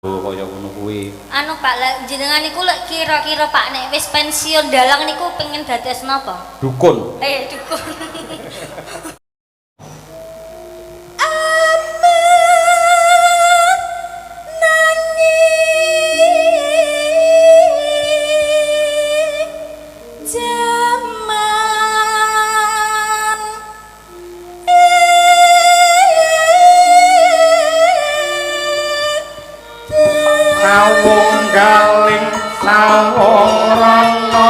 kaya ngono kuwi. Anu Pak, jenengan niku lek kira-kira Pak nek wis pensiun dalang niku pengen dados napa? Dukun. Dukun. Sawung galing sawung rana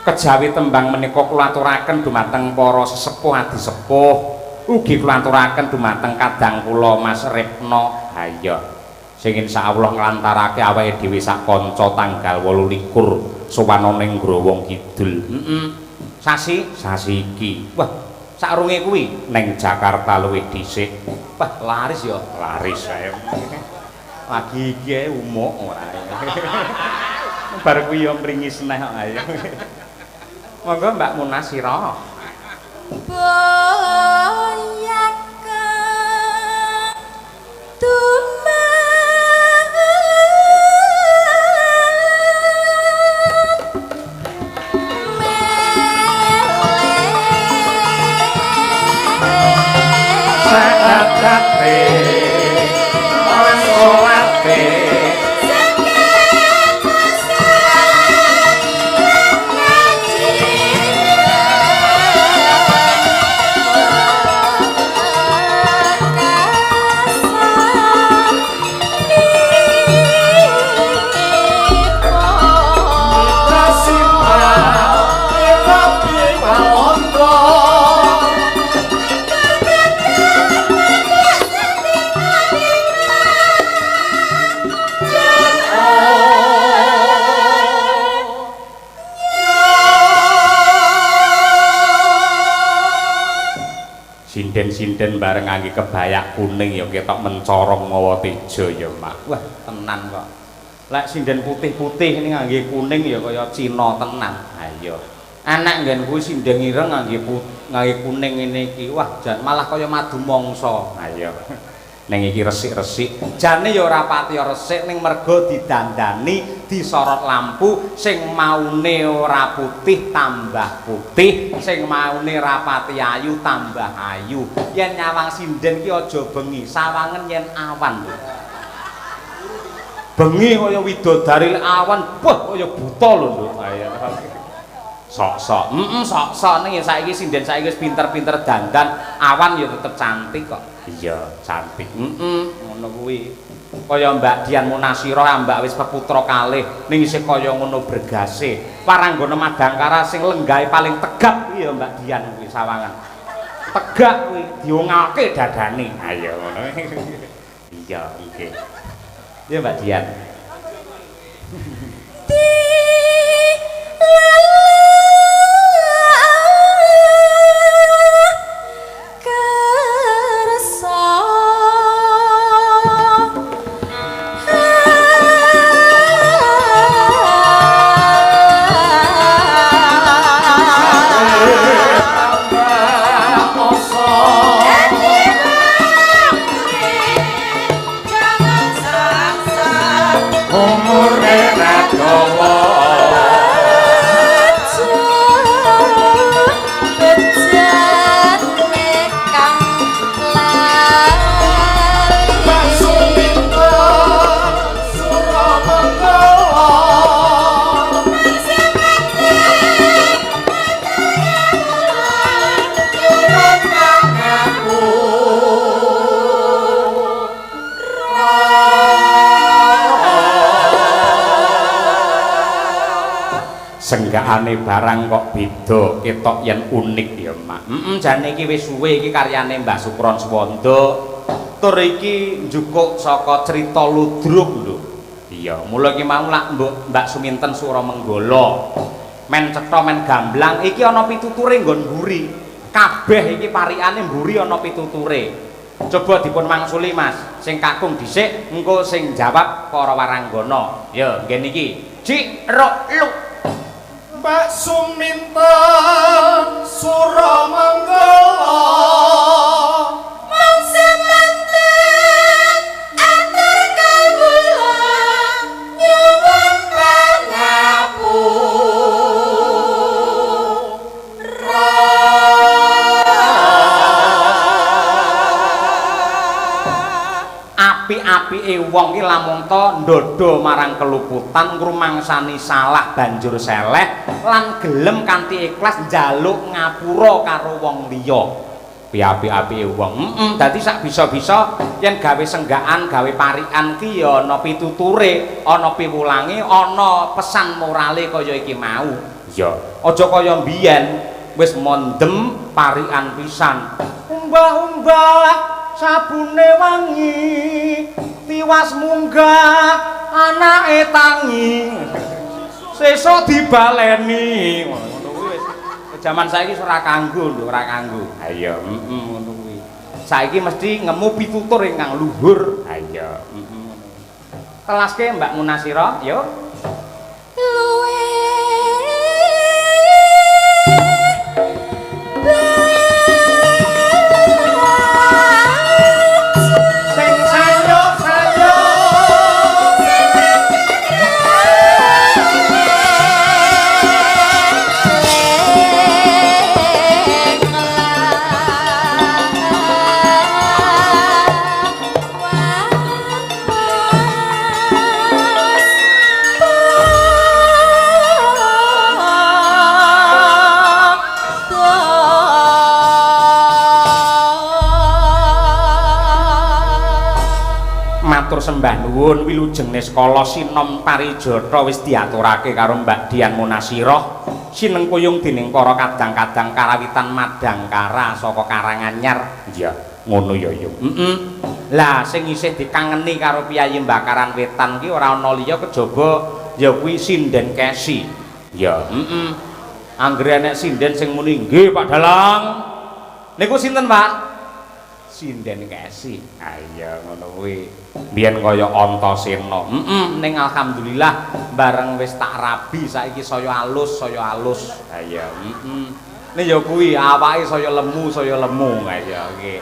kejawi tembang menika kula aturaken dumateng para sesepuh adi sepuh ugi kula aturaken dumateng kadang kula Mas Repno Hayya sing insyaallah nglantarake awake dhewe sak kanca tanggal 28 sowan ning Growong Kidul. Sasi iki. Wah, sakrunge kuwi ning Jakarta luwih dhisik. Wah, laris ya, laris ae. Lagi iki umuk ora. Bar kuwi ya mringis neh kok ayo. Monggo Mbak Munasira. Boyaka sinden bareng ngangge kebayak kuning ya ketok mencorong mawa teja ya Mak. Wah, tenan kok. Lek sinden putih-putih ini ngangge kuning ya kaya Cina tenan. Ayo. Anak nggen kuwi sinden ireng ngangge kuning ngene iki. Wah, jan malah kaya madu mangsa. Ayo. Ning iki resik-resik. Jane ya ora pati resik ning mergo didandani, disorot lampu sing maune ora putih tambah putih, sing maune rapati ayu tambah ayu. Yen nyawang sinden ki aja bengi, sawangen yen awan. Bengi kaya widodari awan, wah kaya buta lho, Nduk. Ayo. Sok-sok. Sok-sok ning saiki sinden saiki wis pinter-pinter dandan, awan ya tetep cantik kok. Iya, cantik. Ngono kuwi. Kaya Mbak Dian Munasira ambak wis peputra kalih ning isih kaya ngono bergase. Paranggana Madangkara sing lenggahe paling tegap kuwi ya Mbak Dian kuwi sawangan. Tegak kuwi diungake dadane. Ayo ngono. Iya, nggih. Ya Mbak Dian. senggaane barang kok beda ketok yen unik ya Mak. Jane iki wis suwe iki karyane Mbah Sukron Swanda. Tur iki njukuk saka crita ludruk lho. Iya, mula iki mau lak Mbak Suminten Suramenggala. Men cetha men gamblang iki ana pituture nggon mburi. Kabeh iki parikane mburi ana pituture. Coba dipun mangsuli Mas, sing kakung dhisik engko sing jawab para waranggana. Ya, nggih niki. Cik Rok Luk. Mbak Suminten Suramenggala mangsa manten atur kawula nyuwun pangapura. Apike wong ki lamun to ndodho marang keluputan ngrumangsani salah banjur seleh lan gelem kanthi ikhlas njaluk ngapura karo wong liya. Apike wong. Dadi sak bisa-bisa yen gawe senggaan, gawe parikan ki ya ana pituture, ana piwulange, ana pesan morale kaya iki mau. Ya, aja kaya mbiyen wis mondem parikan pisan. Umbah-umbah sabune wangi tiwas munggah anake tangi sesuk dibaleni ngono kuwi wis jaman saiki ora kanggo lho ora kanggo ha iya ngono kuwi saiki mesti ngemu pitutur ingkang luhur ha iya telaske Mbak Munasira yo luwe matur sembah nuwun wilujengne skala sinom parijata wis diaturake karo Mbak Dian Munasirah sinengkuyung dening para kadang-kadang karawitan Madangkara saka Karanganyar. Iya, ngono ya Yung. Lah sing isih dikangeni karo Piyayi Mbakaran Wetan ki ora ana liya kejaba ya kuwi Sinden Kesi. Ya, anggere enek sinden sing muni nggih Pak Dalang. Niku sinten, Pak? Sinden Kesi. Ah iya ngono kuwi. Biyen kaya Antasena. Ning alhamdulillah bareng wis tak rabi saiki saya alus. Ha iya, Ning ya kuwi awake saya lemu. Ha iya nggih.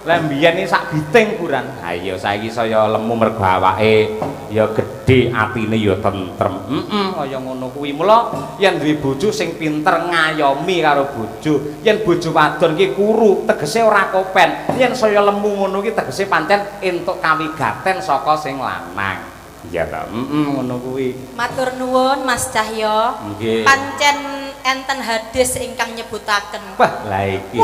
Lah mbiyen iki sak biting kuran. Ha iya saiki saya lemu mergo awake ya gedhe, atine ya tentrem. Kaya ngono kuwi. Mula yen duwe bojo sing pinter ngayomi karo bojo. Yen bojo wadon ki kuru, tegese ora kopen. Yen saya lemu ngono ki tegese pancen entuk kawigaten saka sing lanang. Iya ta. Ngono kuwi. Matur nuwun Mas Cahyo. Nggih. Pancen enten hadis ingkang nyebutaken. Wah, la iki.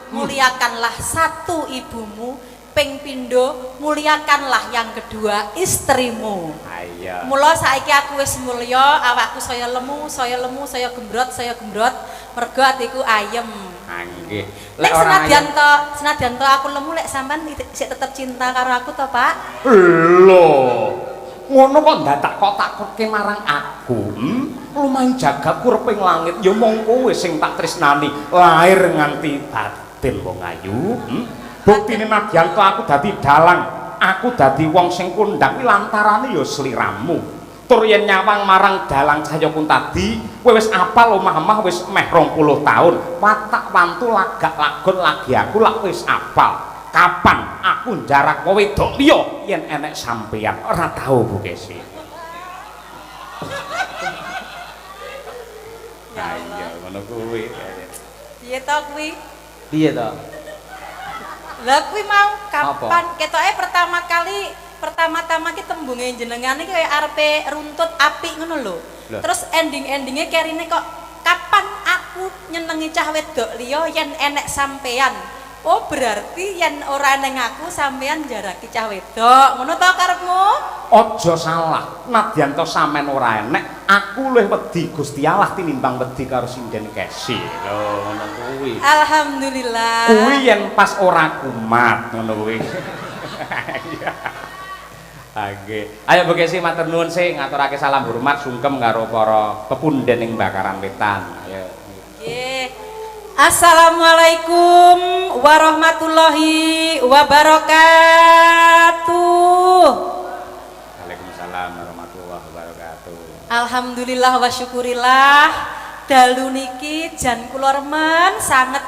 Muliakanlah satu ibumu, ping pindho muliakanlah yang kedua istrimu. Ayo. Mula saiki aku wis mulya, awakku saya lemu, saya gembrot, mergo atiku ayem. Nggih. Lek senadyan to aku lemu lek sampean sik tetep cinta karo aku to, Pak? Lho. Ngono kok ndadak kok takoke marang aku. Lumayan jagat kurping langit ya mong kowe sing tak tresnani lahir nganti batin wong ayu. Buktine Nadyanto aku dadi dalang, aku dadi wong sing kondhang lantarane ya sliramu. Tur yen nyawang marang dalang Cahyakunti tadi, kowe wis apal omah-omah wis meh 20 taun. Watak wantu lagak lagon lagi aku lak wis apal. Kapan aku jarak kowe wedok liya yen enek sampeyan ora tau Bu Kesi. Ayo ngono kuwi. Piye to kuwi? Piye to? Lah kuwi mau kapan ketoke pertama-tama ki tembunge jenengan iki kaya arepe runtut apik ngono lho. Terus ending-endinge kerine kok kapan aku nyenengi cah wedok liya yen enek sampean. Oh berarti yen ora neng aku sampean jaraki cah wedok. Ngono to karepmu? Aja salah, nadyan to sampean ora enek, aku luwih wedi Gusti Allah tinimbang wedi karo sinden Kesi. Lho, ngono kuwi. Alhamdulillah. Kuwi yen pas ora kumat ngono kuwi. Nggih. Ayo Bu Kesi matur nuwun sih ngaturake salam hormat sungkem karo para pepunden ing Bakaran Wetan. Ayo. Nggih. Assalamualaikum warahmatullahi wabarakatuh. Waalaikumsalam warahmatullahi wabarakatuh. Alhamdulillah wa syukurillah dalu niki jan kula remen sanget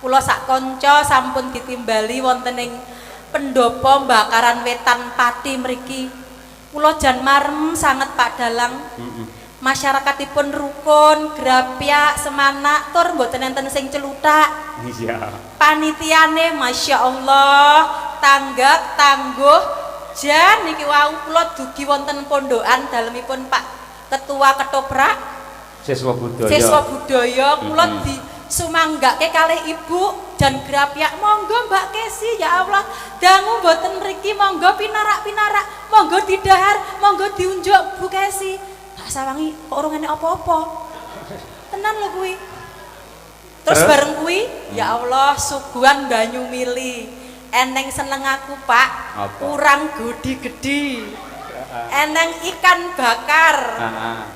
kula sak kanca sampun ditimbali wonten ing pendopo Bakaran Wetan Pati mriki. Kula jan marem sanget Pak Dalang. Masyarakatipun rukun, grapyak, semanak, tur mboten enten sing celutak. Iya. Panitiane Masya Allah tanggap tangguh jan niki wau kula dugi wonten pondokan dalemipun Pak Ketua Ketoprak Siswa budaya. Siswa budaya kula di sumanggake kalih Ibu jan grapyak monggo Mbak Kesi ya Allah dangu mboten mriki monggo pinarak-pinarak monggo didahar monggo diunjuk Bu Kesi. Tak sawangi kok ora ngene apa-apa. Tenan lho kuwi. Terus bareng kuwi, ya Allah suguhan banyu mili. Eneng seneng aku, Pak. Apa? Kurang gudi-gedi. Eneng ikan bakar.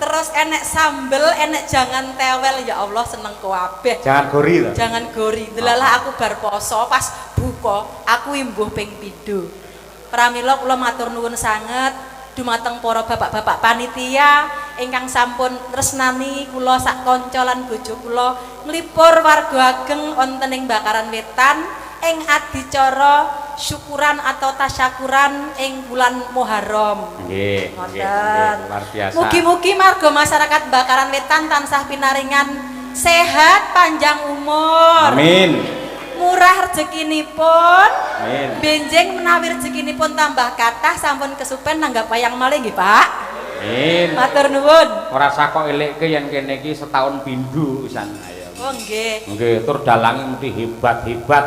Terus enek sambel, enek jangan tewel. Ya Allah seneng kabeh. Jangan gori to. Jangan gori. Delalah aku bar poso pas buka, aku imbuh ping 7. Pramila kula matur nuwun sanget dumateng para bapak-bapak panitia ingkang sampun tresnani kula sak kanca lan bojo kula nglipur warga ageng wonten ing Bakaran Wetan ing adicara syukuran atau tasyakuran ing bulan Muharram. Nggih, luar biasa. Mugi-mugi marga masyarakat Bakaran Wetan tansah pinaringan sehat panjang umur. Amin. Murah rezekinipun, amin. Benjing menawi rezekinipun tambah kathah sampun kesupen nanggap wayang malih nggih Pak. Amin. Matur nuwun. Ora sakok elekke yen kene iki setahun pindho pisan. Ayo. Oh nggih. Nggih, tur dalange mesti hebat-hebat.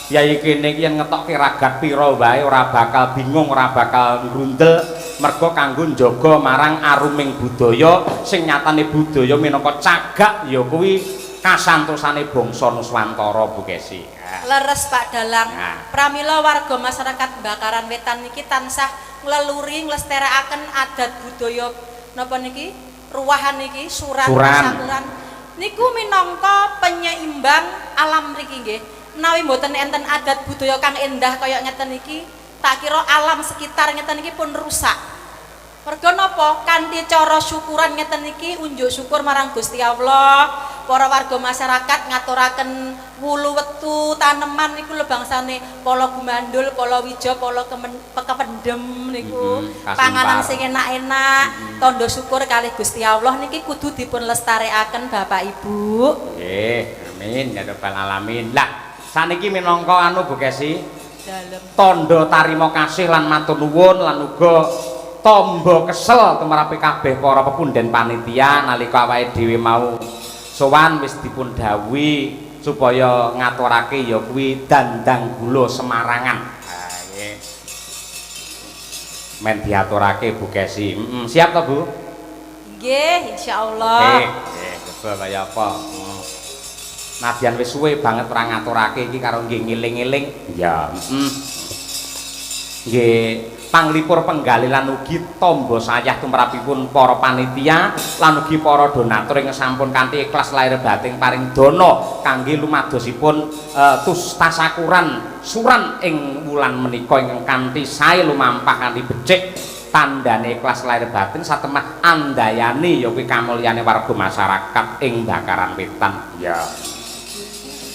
Yai kene iki yen ngetokke ragat pira wae ora bakal bingung, ora bakal ngrundel mergo kanggo njaga marang aruming budaya sing nyatane budaya minangka cagak ya kuwi kasantosane bangsa Nuswantara Bu Kesi. Leres Pak Dalang. Nah. Pramila warga masyarakat Bakaran Wetan niki tansah ngleluri nglestarekaken adat budaya napa niki? Ruwahan niki suran. Niku minangka penyeimbang alam mriki nggih. Menawi mboten enten adat budaya kang endah kaya ngeten niki, tak kira alam sekitar ngeten niki pun rusak. Mergo napa? Kanthi cara syukuran ngeten niki unjuk syukur marang Gusti Allah. Para warga masyarakat ngaturaken wulu wetu taneman niku lho bangsane pala gumandul, pala wija, pala kependem niku. Panganan sing enak-enak, tandha syukur kalih Gusti Allah niki kudu dipun lestarekaken Bapak Ibu. Nggih, amin ya rabbal alamin. Lah, saniki minangka anu Bu Kesi, Dalem. tandha tarima kasih lan matur nuwun lan uga tamba kesel tumrape kabeh para pepunden panitia nalika awake dhewe mau sowan wis dipun dawuhi supaya ngaturake ya kuwi dandang gula Semarangan. Ha nggih. Men diaturake Bu Kesi. Siap to, Bu? Nggih, insyaallah. Nggih, coba kaya apa? Nadyan wis suwe banget ora ngaturake iki karo nggih ngiling-eling. Ya, Nggih, panglipur penggali lan ugi tamba sayah tumrapipun para panitia lan ugi para donatur ing sampun kanthi ikhlas lahir batin paring dana kangge lumadosipun tasakuran suran ing wulan menika ingkang kanthi sae lumampah kanthi becik tandane ikhlas lahir batin satemah andayani ya kuwi kamulyane warga masyarakat ing Bakaran Wetan. Ya.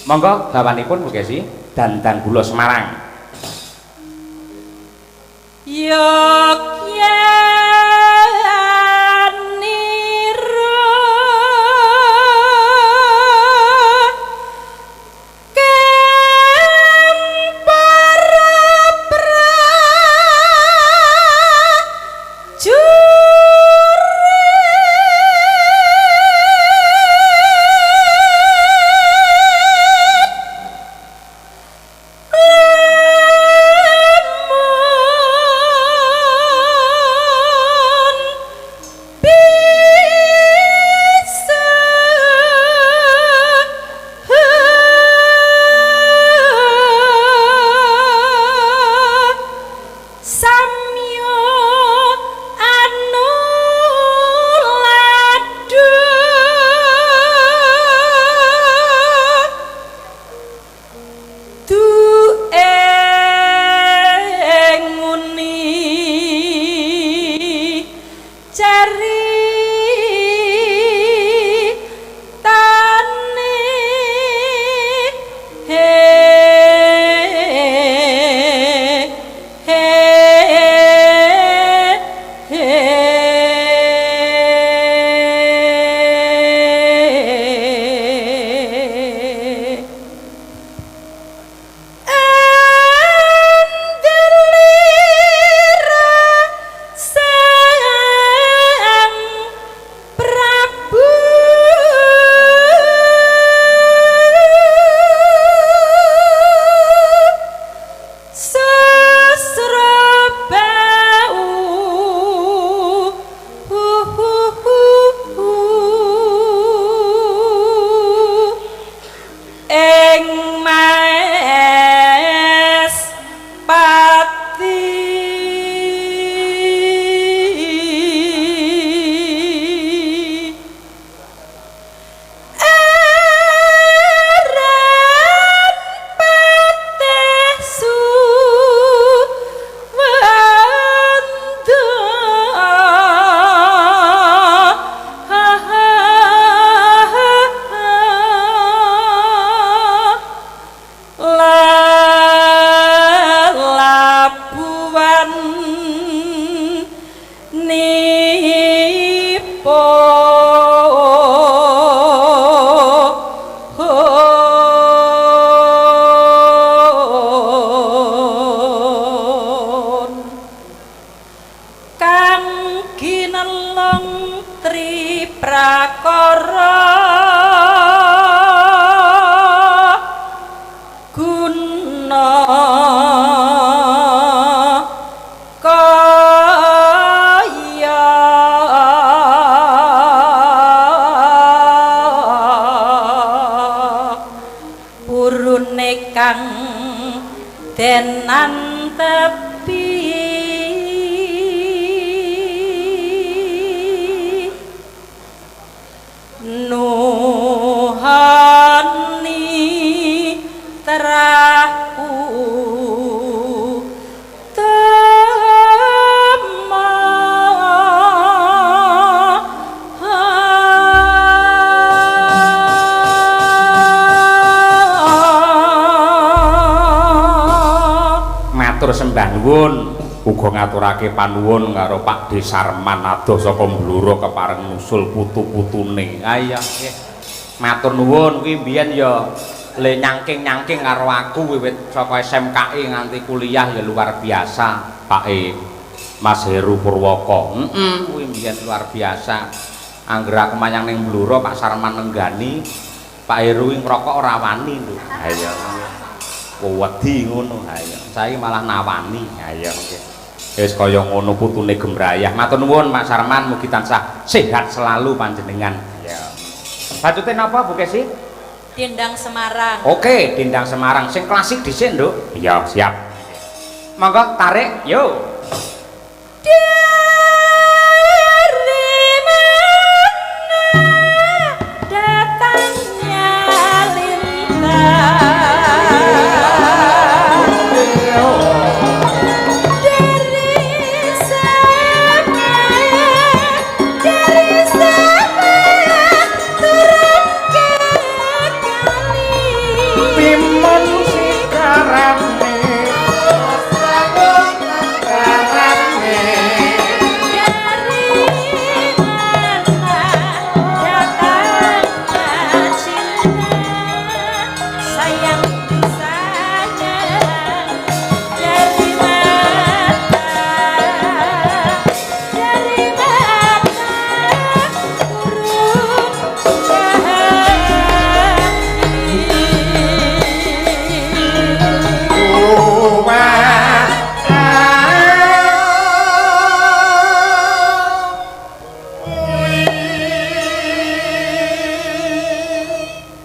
Monggo bawanipun Bu Kesi, Dandang Gula Semarang. kang denan tepi nuhani terahu matur sembah nuwun uga ngaturake panuwun karo Pak Desarman adoh saka Bluro kepareng nusul putu-putune. Ayo nggih. Matur nuwun kuwi mbiyen ya le nyangking-nyangking karo aku wiwit saka SMKI nganti kuliah ya luar biasa Pak Mas Heru Purwoko. Kuwi mbiyen luar biasa. Angger aku manyang ning Bluro Pak Sarman nenggani Pak Heru ngrokok ora wani lho. Ayo. Wedi ngono ayo. Saiki malah nawani. Ayo nggih. Wis kaya ngono putune gembrayah. Matur nuwun Mas Sarman mugi tansah sehat selalu panjenengan. Ya. Bacute napa Bu Kesi? Dendang Semarang. Oke, Dendang Semarang sing klasik dhisik, Nduk. Iya, siap. Monggo tarik, yo.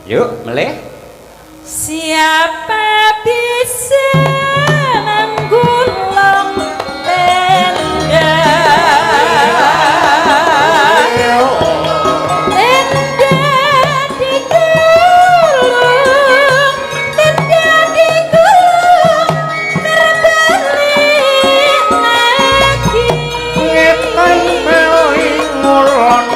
Yuk, meleh. Siapa bisa menggulung tenda digulung terbalik lagi Ngetan meli ngulon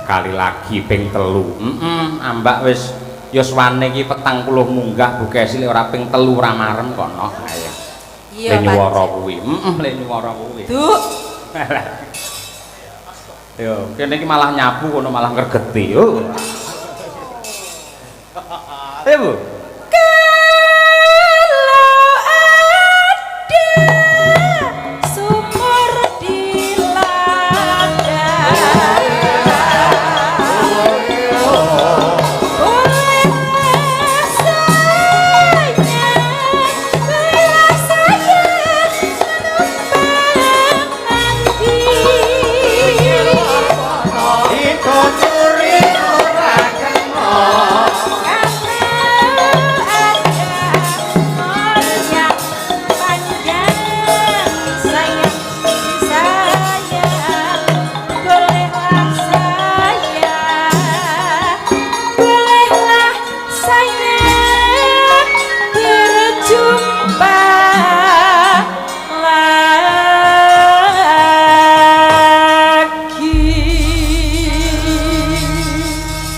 sekali lagi ping telu. Ambak wis yuswane iki 40 munggah Bu Kesi ora ping telu ora marem kono. Ayo. Iya, le nyuwara kuwi. Le nyuwara kuwi. Duk. Yo, kene iki malah nyapu kono malah ngregeti. Yo. Ayo, Bu.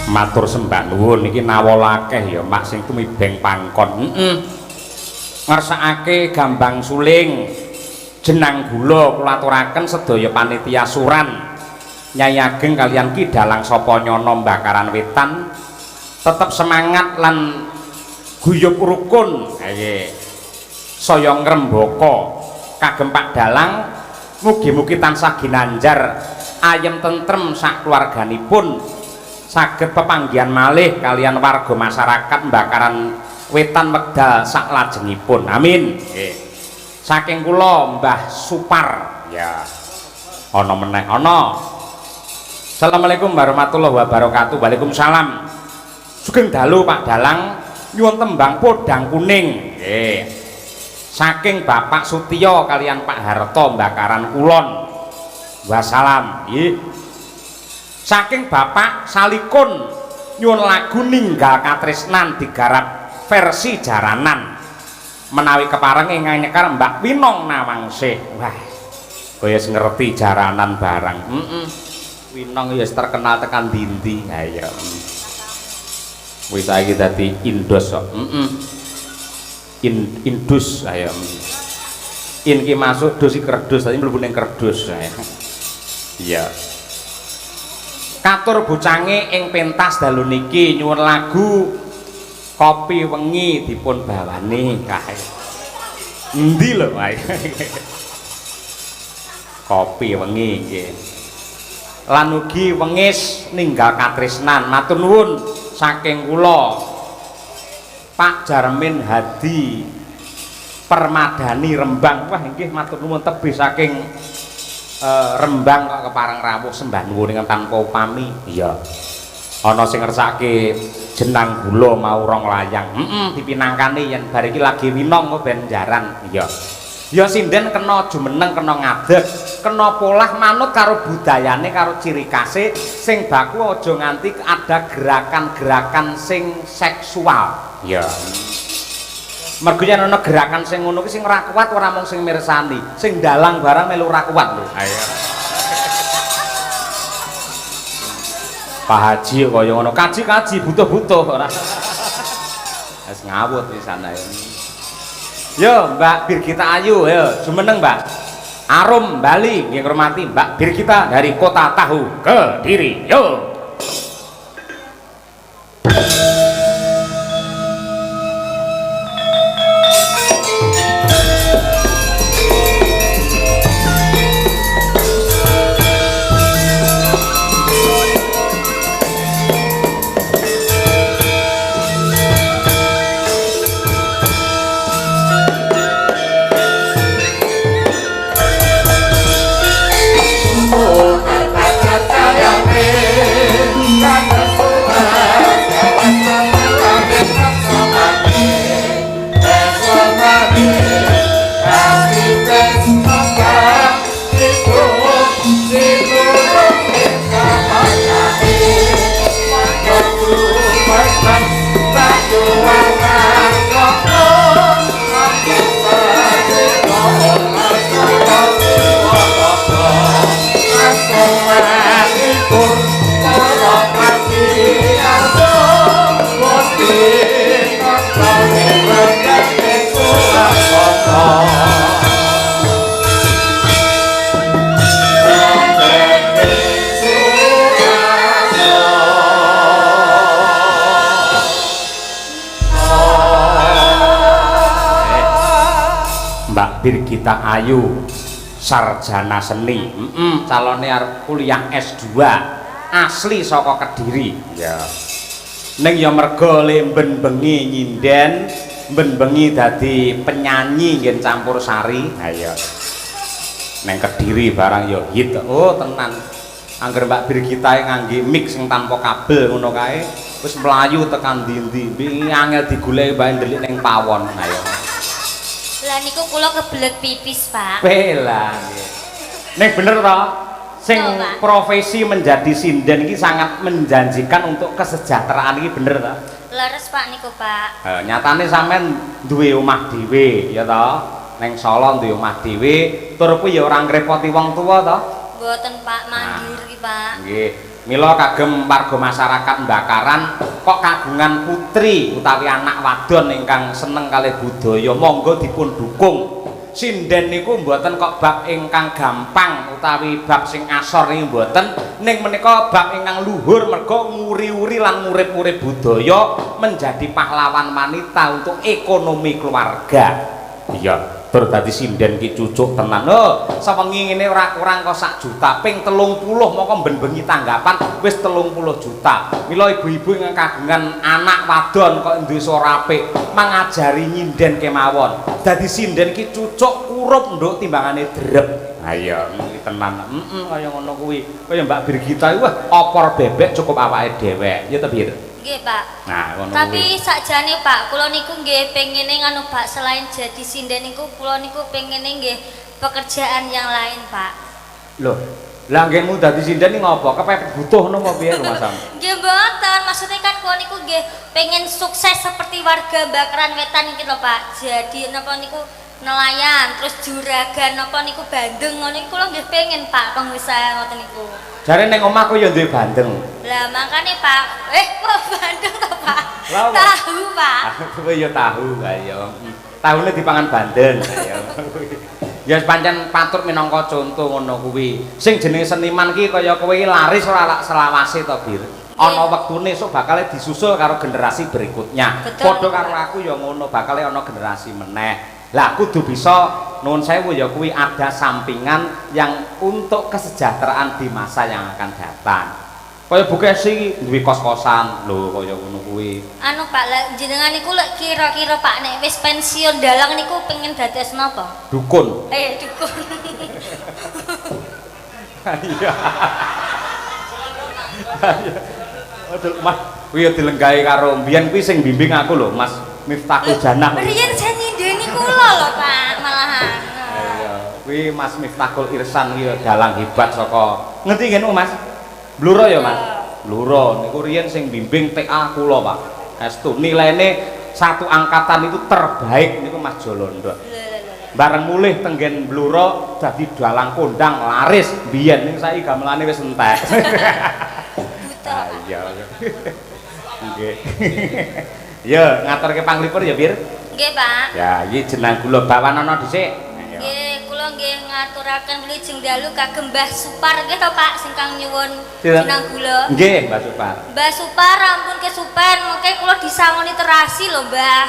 Matur sembah nuwun iki nawala akeh ya Mak sing tumibeng pangkon. Ngersakake Gambang Suling jenang gula kula aturaken sedaya panitia suran Nyai Ageng kalian Ki Dalang Sapa Nyono Bakaran Wetan tetep semangat lan guyub rukun nggih saya ngrembaka kagem Pak Dalang mugi-mugi tansah ginanjar ayem tentrem sak keluarganipun saged pepanggihan malih kalian warga masyarakat Bakaran Wetan wekdal sak lajengipun amin nggih saking kula Mbah Supar ya ana meneh ana Assalamualaikum warahmatullahi wabarakatuh. Waalaikumsalam. Sugeng dalu Pak Dalang nyuwun tembang podang kuning. Nggih. Saking Bapak Sutio kalian Pak Harto Bakaran Kulon. Wassalam. Nggih. Saking Bapak Salikun nyuwun lagu Ninggal Katresnan digarap versi jaranan. Menawi kepareng ingkang nyekar Mbak Winong Nawangsih. Wah. Kaya ngerti jaranan barang. Winong ya terkenal tekan dindi ayo wis saiki dadi Indos kok Indus ayo in ki masuk dus iki kerdus tadi mlebu ning kerdus iya katur bocange ing pentas dalu niki nyuwun lagu Kopi Wengi dipun bawani kae endi lho ae Kopi Wengi nggih lan ugi wengis ninggal katresnan matur nuwun saking kula Pak Jarmin Hadi Permadani Rembang wah nggih matur nuwun tebih saking Rembang kok kepareng rawuh sembah nuwun ingkang tanpa upami iya ana sing ngersake jenang gula mau rong layang dipinangkani yen bar iki lagi winong kok ben jaran iya ya sinden kena jumeneng kena ngadeg kena polah manut karo budayane karo ciri khase sing baku aja nganti ada gerakan-gerakan sing seksual ya mergo yen ana gerakan sing ngono ki sing ora kuat ora mung sing mirsani sing dalang barang melu ora kuat lho ayo Pak Haji kaya ngono kaji-kaji butuh-butuh ora wis ngawut pisan ae yo Mbak Birgita Ayu yo jumeneng Mbak Arum Bali nggih ngurmati Mbak Birgita dari Kota Tahu Kediri yo Birgita Ayu sarjana seni calonnya arep kuliah S2 asli saka Kediri ya ning ya mergo le ben bengi nyinden ben bengi dadi penyanyi ngen campur sari ha ya ning Kediri barang ya hit oh tenan angger Mbak Birgita ngangge mic sing tanpa kabel ngono kae wis mlayu tekan ndi-ndi angel digoleki bae ndelik ning pawon ha ya lah niku kula kebelet pipis Pak bela nek bener toh sing profesi menjadi sinden ini sangat menjanjikan untuk kesejahteraan ini bener toh leres Pak niku Pak nyatane sampean duwe omah dhewe ya toh neng Solo duwe omah dhewe tur kuwi ya ora ngrepoti wong tuwa toh mboten Pak mandiri Pak nggih mila kagem warga masyarakat Bakaran kok kagungan putri utawi anak wadon ingkang seneng kalih budaya monggo dipun dukung sinden niku mboten kok bab ingkang gampang utawi bab sing asor niku mboten, ning menika bab ingkang luhur mergo nguri-uri lan ngurip-urip budaya menjadi pahlawan wanita untuk ekonomi keluarga. Iya, tur dadi sinden ki cucuk tenan. Oh, sawengi ngene ora kurang kok 1 juta, ping 30 moko ben-bengi tanggapan wis 30 juta. Mila ibu-ibu ingkang kagungan anak wadon kok desa ora apik, mangajari nyinden kemawon. Dadi sinden ki cucuk kurup nduk timbangane drep. Ha iya, iki tenan. Kaya ngono kuwi. Kaya Mbak Birgita wah opor bebek cukup awake dhewe. Ya ta, Bir? Nggih, Pak. Nah, ngono kuwi. Tapi sakjane Pak, kula niku nggih pengene nganu Pak, selain jadi sinden niku kula niku pengene nggih pekerjaan yang lain, Pak. Loh, lah nggenmu dadi sinden iki ngopo? Kepepet butuh ngono apa piye Mas Sam? Nggih mboten, maksudnya kan kula niku nggih pengen sukses seperti warga Bakaran Wetan iki lho, Pak. Jadi napa niku nelayan, terus juragan napa niku bandeng ngono iku kula nggih pengen, Pak, pengusaha ngoten niku. Jare ning omahku ya duwe bandeng. Lah makane Pak, kok bandeng to, Pak? Lah, apa? Tahu, Pak. Kowe ya tahu kaya. Tahune dipangan bandeng kaya. Ya pancen patut minangka conto ngono kuwi. Sing jenenge seniman ki kaya kowe iki laris ora selawase to, Bir. Ana wektune esuk bakal disusul karo generasi berikutnya. Padha karo aku ya ngono, bakal ana generasi meneh. Lah kudu bisa nuwun sewu ya kuwi ada sampingan yang untuk kesejahteraan di masa yang akan datang. Kaya Bukesi duwe kos-kosan lho kaya ngono kuwi. Anu Pak, lek jenengan niku lek kira-kira Pak nek wis pensiun dalang niku pengen dados napa? Dukun. Dukun. Iya. Aduh, Mas, kuwi dilenggahi karo mbiyen kuwi sing bimbing aku lho, Mas Miftahul Janah. Riyen saya nyindeni kula lho, Pak, malahan. Iya, kuwi Mas Miftahul Irsan kuwi dalang hebat saka ngerti ngene Mas? Bluro ya, Mas? Bluro niku riyen sing bimbing TA kula, Pak. Estu nilaine satu angkatan itu terbaik niku Mas Jolondo. Bareng mulih tenggen Bluro dadi dalang kondang laris biyen ning saiki gamelane wis entek. Iya. Nggih. Ya, ngaturke panglipur ya, Bir. Nggih, Pak. Ya, iki jeneng kula bawanana dhisik. Nggih, kula nggih ngaturaken wilujeng dalu kagem Mbah Supar nggih to, Pak, sing kang nyuwun Sinten? jeneng kula. Nggih, Mbak Supar. Mbah Supar ampun kesupen, mengke kula disangoni terasi lho, Mbah.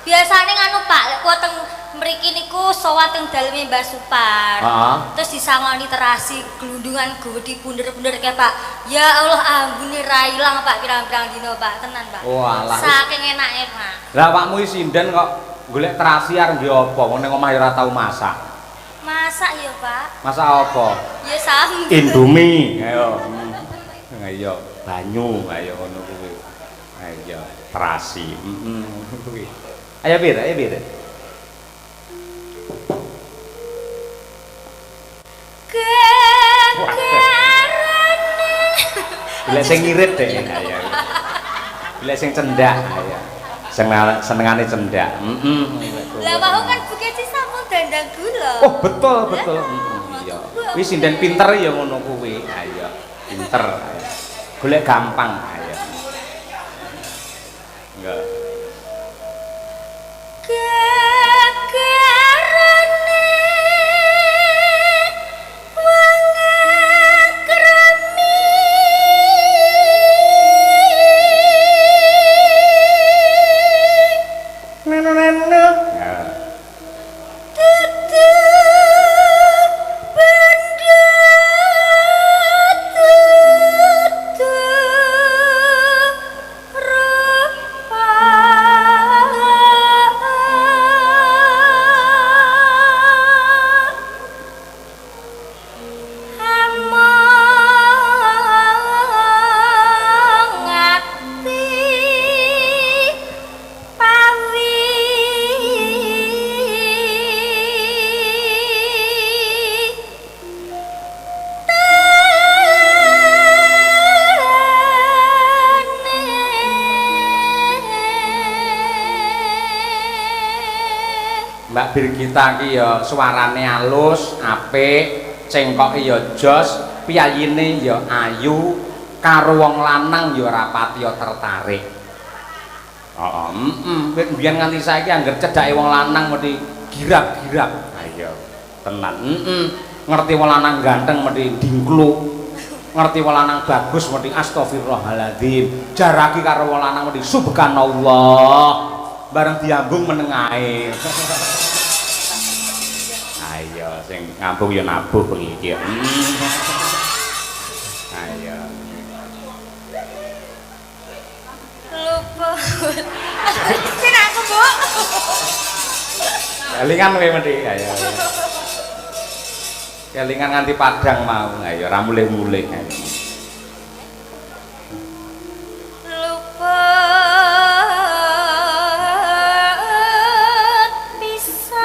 Biasane nganu Pak, lek kuwi teng mriki niku sowan teng daleme Mbah Supar. Heeh. Terus disangoni terasi glundungan gede bunder-bunder kayak Pak. Ya Allah ampuni ra ilang Pak pirang-pirang dino Pak, tenan Pak. Walah. Saking enake Pak. Lah awakmu iki sinden kok golek terasi arep nggih apa? Wong ning omah ora tau masak. Masak ya Pak. Masak apa? Ya sambel. Indomie, ayo. Ayo, banyu, ayo ngono kuwi. Ayo, terasi. Kuwi. Ayo Bir, ayo Bir. Bila sing ngirit deh, ayo. Bila sing cendak, ayo. Senengane cendak. Lah mau kan Bukesi sampun dandang gula. Oh, betul, betul. Iya. Kuwi sinden pinter ya ngono kuwi. Ayo, pinter. Ayo. Golek gampang, ayo. Enggak. Mbak Birgita ki ya suarane halus, apik, cengkoke ya jos, piyayine ya ayu, karo wong lanang ya rapati ya tertarik. Heeh, biyen nganti saiki anggere cedhake wong lanang mesti girap-girap. Ayo tenan. Ngerti wong lanang ganteng mesti dingkluk. Ngerti wong lanang bagus mesti astagfirullahaladzim. Jaraki karo wong lanang mesti subhanallah. Bareng diambung meneng ae. Ayo sing ngambung ya nabuh bengi iki. Ayo. Luput. Sing aku, Bu. Kelingan kowe mesti ayo. Kelingan nganti padang mau. Ayo ora mulih-mulih. Luput pisan.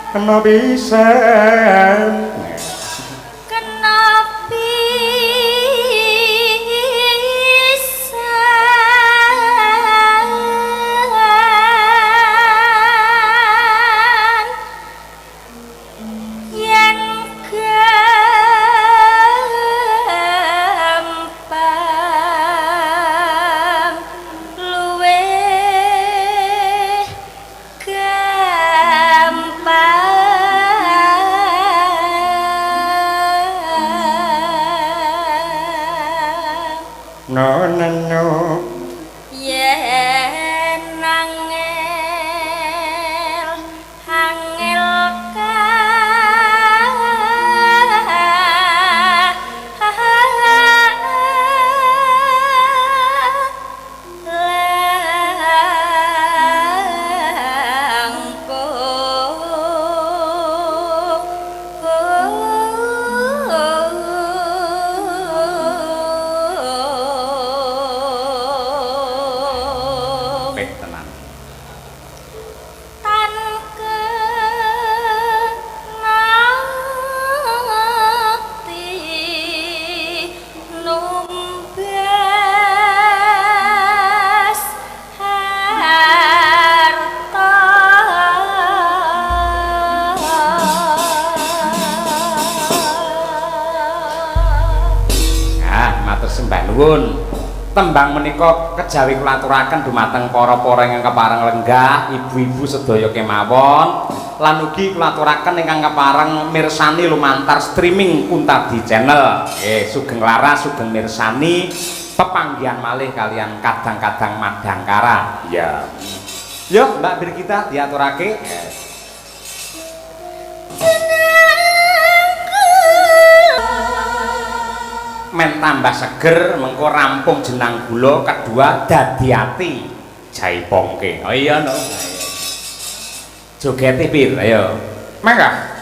Kena pisan. Kena pisan. Yen gampang luwih gampang. No. Yen angel Pek tenan. tan kenati numbas harta. Matur sembah nuwun. Tembang menika kejawi kula aturaken dumateng para-para ingkang kepareng lenggah, ibu-ibu sedaya kemawon, lan ugi kula aturaken ingkang kepareng mirsani lumantar streaming Kuntadi Channel. Nggih, sugeng laras, sugeng mirsani pepanggihan malih kalian kadang-kadang Madangkara. Ya. Yo, Mbak Birgita diaturake. Men tambah seger mengko rampung jenang gula kedua dadi ati jaipongke. Oh iya no. Jogete pir ayo. Mangga.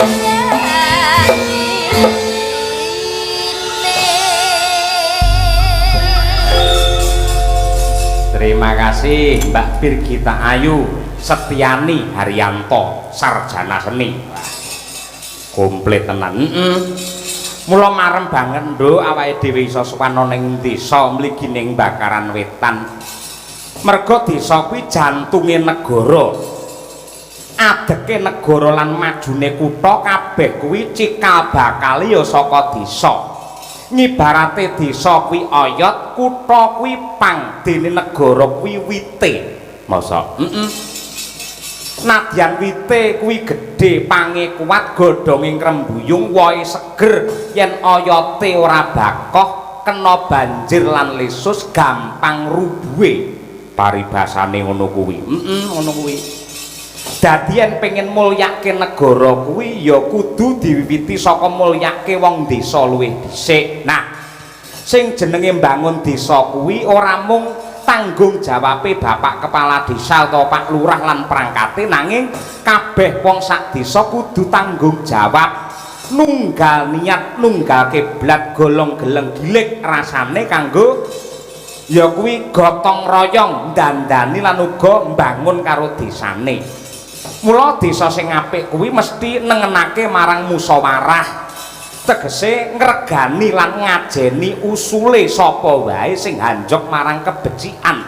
Terima kasih Mbak Birgita Ayu Setiani Haryanto sarjana seni. Wah, komplit tenan. Mula marem banget nduk awake dhewe iso sowan ning desa mligi ning Bakaran Wetan. Merga desa kuwi jantunge negara. Adeke negara lan majune kutha kabeh kuwi cikal bakal ya saka desa. Ngibarate desa kuwi oyot, kutha kuwi pang, dene negara kuwi wite. Masa? Nadyan wite kuwi gedhe, pange kuat, godhonge krembuyung, wohe seger, yen oyote ora bakoh, kena banjir lan lesus gampang rubuhe. Paribasane ngono kuwi. Ngono kuwi. Dadi yen pengen mulyake negara kuwi ya kudu diwiwiti saka mulyake wong desa luwih dhisik. Nah, sing jenenge mbangun desa kuwi ora mung tanggung jawabe Bapak Kepala Desa atau Pak Lurah lan perangkate, nanging kabeh wong sak desa kudu tanggung jawab nunggal niat, nunggal kiblat, golong geleng gilik rasane kanggo ya kuwi gotong royong ndandani lan uga mbangun karo desane. Mula desa sing apik kuwi mesti nengenake marang musyawarah, tegese ngregani lan ngajeni usule sapa wae sing hanjok marang kebecikan.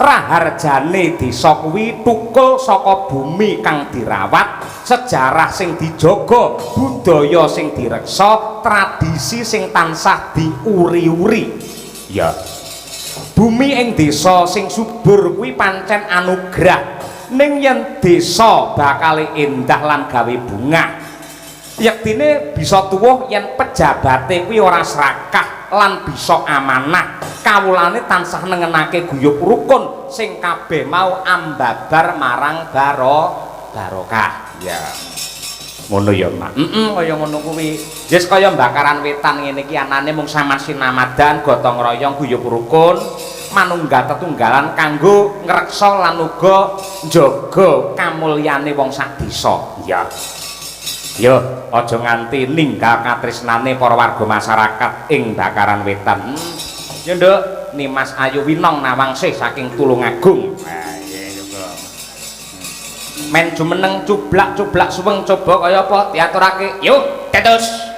Raharjane desa kuwi tukul saka bumi kang dirawat, sejarah sing dijaga, budaya sing direksa, tradisi sing tansah diuri-uri. Ya, bumi ing desa sing subur kuwi pancen anugrah. Ning yen desa bakal endah lan gawe bungah, yektine bisa tuwuh yen pejabate kuwi ora serakah lan bisa amanah. Kawulane tansah nengenake guyub rukun sing kabeh mau ambabar marang barokah. Ya. Ngono ya, Mak. Kaya ngono kuwi. Wis kaya Bakaran Wetan ngene iki anane mung samasinamadan, gotong royong, guyub rukun. Manunggal tetunggalan kanggo ngreksa lan uga njaga kamulyane wong sak desa. Ya. Yo, aja nganti ninggal katresnane para warga masyarakat ing Bakaran Wetan. Ya, Nduk, Nimas Ayu Winong Nawangsih saking Tulungagung. Nah, iya juga. Men jumeneng cublak-cublak suweng coba kaya apa diaturake. Yuk, tetus.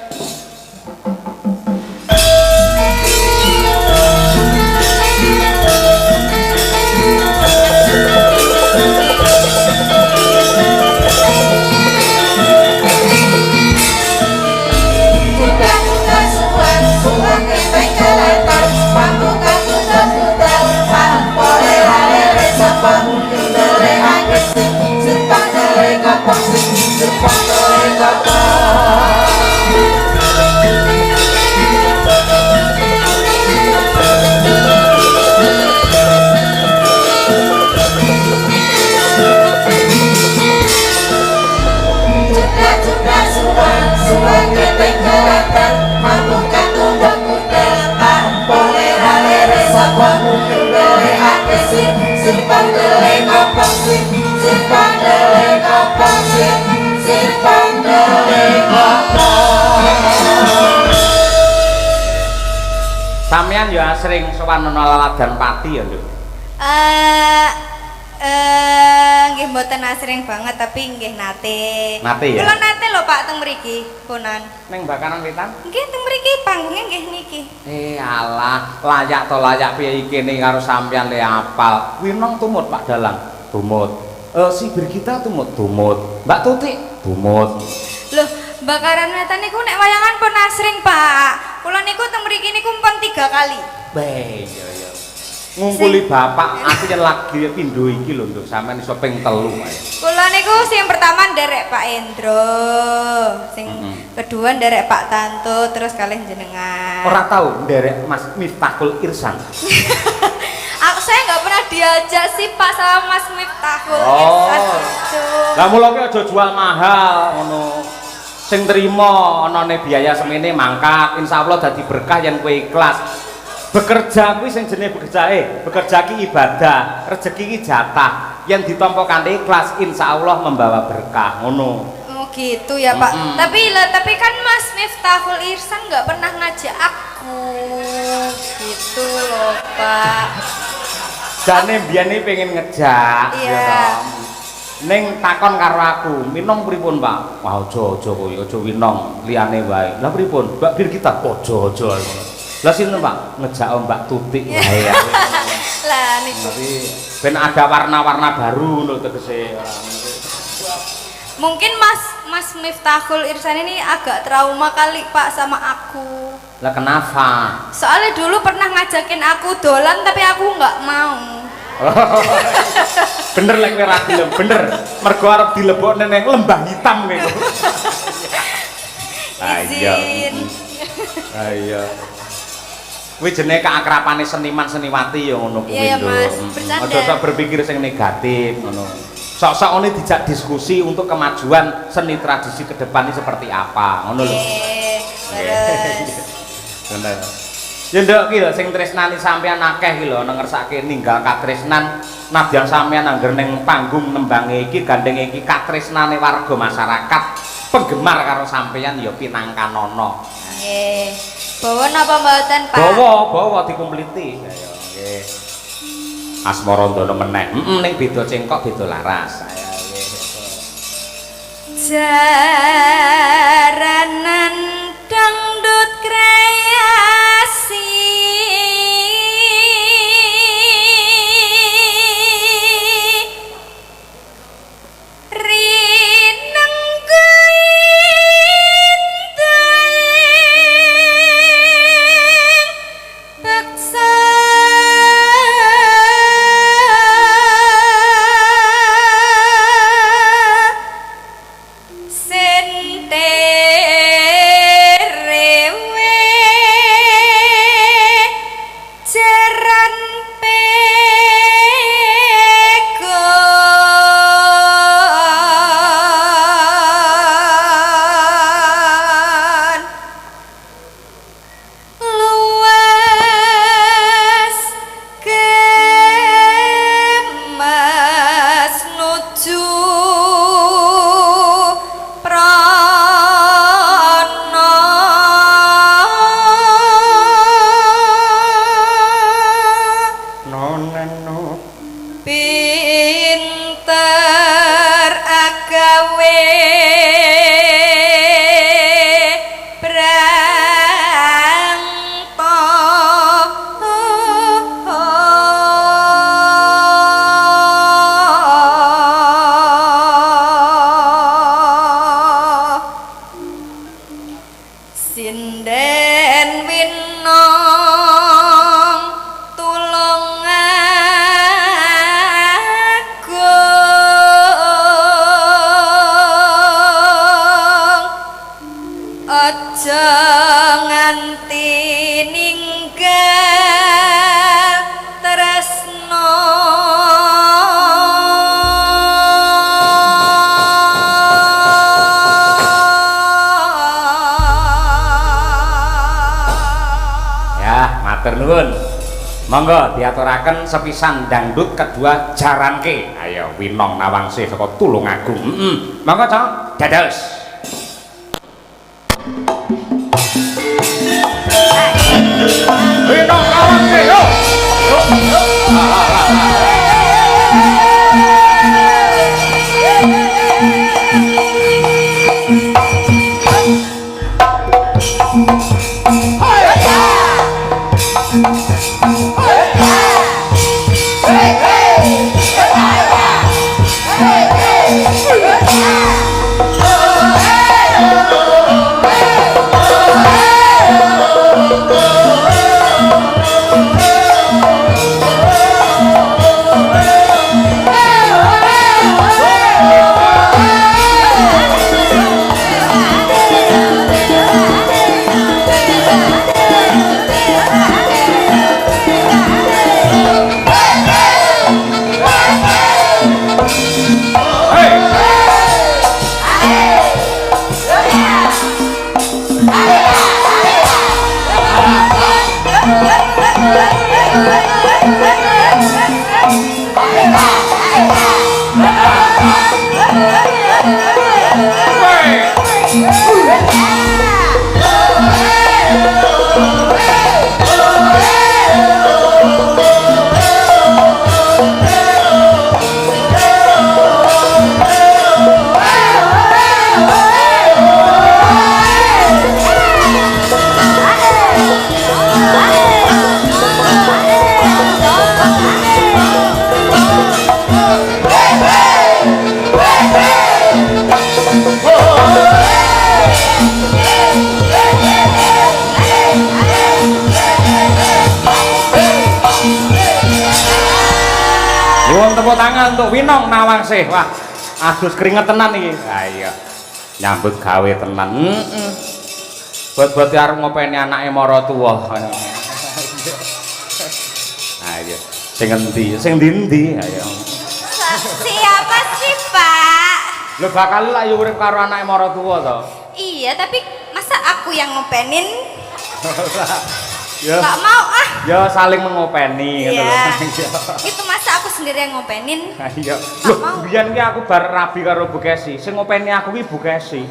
Sampeyan ya sering sowan ana Laladan Pati ya, Nduk? Nggih mboten asring banget tapi nggih nate. Nate ya? Kula nate lho Pak teng mriki, punan. Ning Bakaran Wetan? Nggih teng mriki panggungnya nggih niki. Alah, layak to layak piye iki kene karo sampeyan le apal. Winong tumut Pak Dalang, tumut. Si Birgita tumut, tumut. Mbak Tutik, tumut. Loh, Bakaran Wetan niku nek wayangan pun asring, Pak. Kula niku teng mriki niku pun 3 kali. Beh, ya. Ngumpuli bapak, aku yang lagi pindho iki lho Nduk, sampean iso ping 3 ae. Kula niku sing pertama nderek Pak Endro, sing kedua nderek Pak Tanto, terus kalih jenengan. Ora tahu nderek Mas Miftahul Irsan. Saya nggak pernah diajak sih Pak sama Mas Miftahul Irsan itu. Lah mula ki aja jual mahal ngono. Sing trima anane biaya semene mangkat, insyaallah dadi berkah yen kowe ikhlas. Bekerja kuwi sing jenenge bekerja ki ibadah, rezeki ki jatah. Yen ditampa kanthi ikhlas insyaallah membawa berkah ngono. gitu ya Pak. Tapi kan Mas Miftahul Ihsan nggak pernah ngajak aku gitu loh Pak. Jane mbiyane pengen ngejak Iya. ya toh. Ning takon karo aku, minong pripun Pak? Wah aja kowe, aja winong, liyane wae. Lah pripun? Mbak Bir kita aja ngono. Lah sinten Pak? Ngejak Mbak Tutik wae ya. Lah niku. Tapi ben ada warna-warna baru lho tegese. Mungkin Mas Miftahul Ihsan ini agak trauma kali Pak sama aku. Lah kenapa? Soalnya dulu pernah ngajakin aku dolan tapi aku nggak mau. Bener lek kowe ra gelem, bener. Mergo arep dilebokne ning lembah hitam kowe. Izin. Ayo. Kuwi jenenge keakrabane seniman seniwati ya ngono kuwi Iya, lho. Mas, bercanda. Aja sok berpikir sing negatif ngono. Sok-sok ngene dijak diskusi untuk kemajuan seni tradisi ke depan ini seperti apa, ngono lho. Terus Bener. Ya nduk ki lho sing tresnani sampean akeh ki lho ngersake ninggal katresnan nadyan sampean angger ning panggung nembange iki gandeng iki katresnane warga masyarakat penggemar karo sampean ya pinangkanono. nggih. Bawa napa mboten Pak? Bawa dikumpliti. Ayo nggih. Asmarandana meneh. Ning beda cengkok beda laras. Ayo nggih. Jaranan dangdut kreasi Monggo diaturaken sepisan dangdut kedua jaranke. Ayo Winong Nawangsih saka Tulungagung. Monggo Cok, dados. Winong Nawangsih yo. untuk Winong Nawangsih. Wah, adus keringet tenan iki. Ha iya. Nyambut gawe tenan. Buat arep ngopeni anake maratuwa. Ha iya. Sing endi? Sing ndi? Ayo. Siapa sih, Pak? Lho bakal lak yo urip karo anake maratuwa to. Iya, tapi masa aku yang ngopenin? Ya. Gak mau ah. Ya saling mengopeni ngono Iya. lho. Itu masa aku sendiri yang ngopenin? Ha iya. Lho, biyen ki aku bar rabi karo Bu Kesi. Sing ngopeni aku ki Bu Kesi.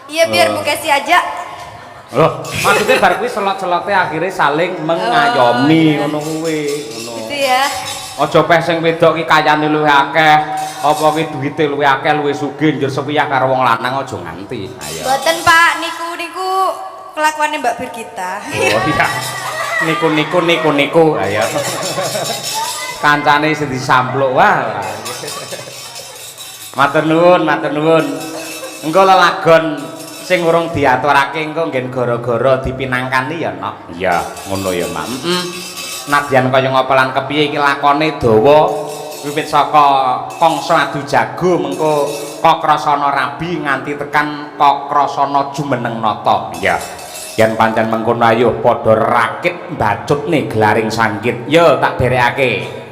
Iya, biar Bu Kesi aja. Loh, maksudnya bar kuwi selot-selote akhirnya saling mengayomi ngono kuwi, ngono. Gitu ya. Aja peh sing wedok ki kayane luwih akeh, apa ki duwite luwih akeh, luwih sugih njur sepiyah karo wong lanang aja nganti. Ayo. Boten, Pak, niku kelakuannya Mbak Birgita. Oh iya. Niku. Ayo. Kancane sing disampluk wah. Matur nuwun. Engko lelagon sing urung diaturake engko nggen gara-gara dipinangkani ya, Nok. Iya, ngono ya, Mak. Nadyan kaya ngopelan kepiye iki lakone dawa wiwit saka kangsa adu jago mengko Kokrasana rabi nganti tekan Kokrasana jumeneng nata. Iya. Yen pancen mengkono ayo padha rakit mbacutne glaring sanggit. Yo tak derekake.